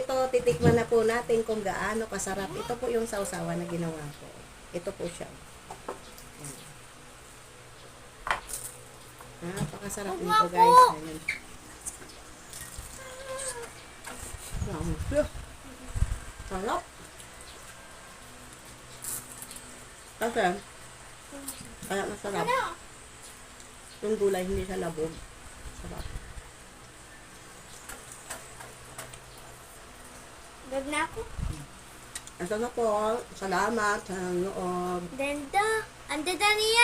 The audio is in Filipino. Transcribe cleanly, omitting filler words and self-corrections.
ito, titikman na po natin kung gaano kasarap. Ito po yung sausawan na ginawa ko. Ito po siya. Napakasarap nito, guys. Ayan. Sarap. Kasi, kaya masarap. Yung gulay, hindi siya labog. Sarap. Gag na ako. Ito na po. Salamat sa nanood. Ganda. Ang dada niya.